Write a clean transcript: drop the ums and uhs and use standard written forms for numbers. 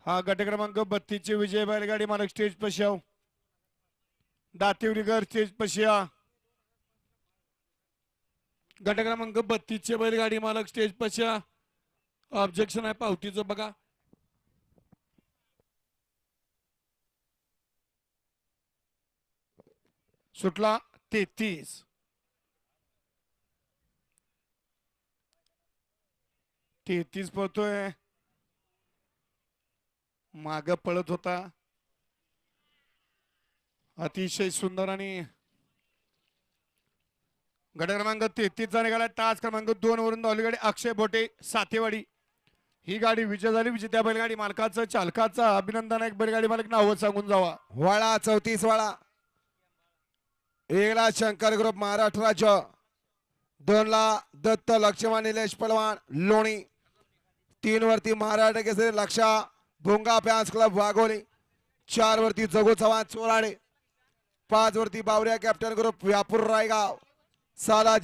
हा गट क्रमांक 32 ची विजय बैलगाडी मालक स्टेज पश्याव दातिवलीकर स्टेज पश्या गट क्रमांक 32 चे बैलगाडी मालक स्टेज पश्या ऑब्जेक्शन आहे पावतीचं बघा सुटला 33 33 पळतोय माग पळत होता अतिशय सुंदर आणि गट क्रमांक 33 चा निघाला तास क्रमांक 2 वरून धावली गाडी अक्षय बोटे सातेवाडी ही गाडी विजय झाली विजेत्या बैलगाडी मालकाचं चालकाचं अभिनंदन एक बैलगाडी मालक नाव सांगून जावा वाळा 34 वाळा एकला शंकर ग्रुप महाराष्ट्र राज्य 2 ला दत्त लक्ष्मण निलेश पलवान लोणी 3 वरती महाराष्ट्र केसरी लक्षा भोंगा फॅन्स क्लब वाघोली 4 वरती जगू चव्हाण चोराडे 5 वरती बावऱ्या कॅप्टन ग्रुप व्यापूर रायगाव 6 ला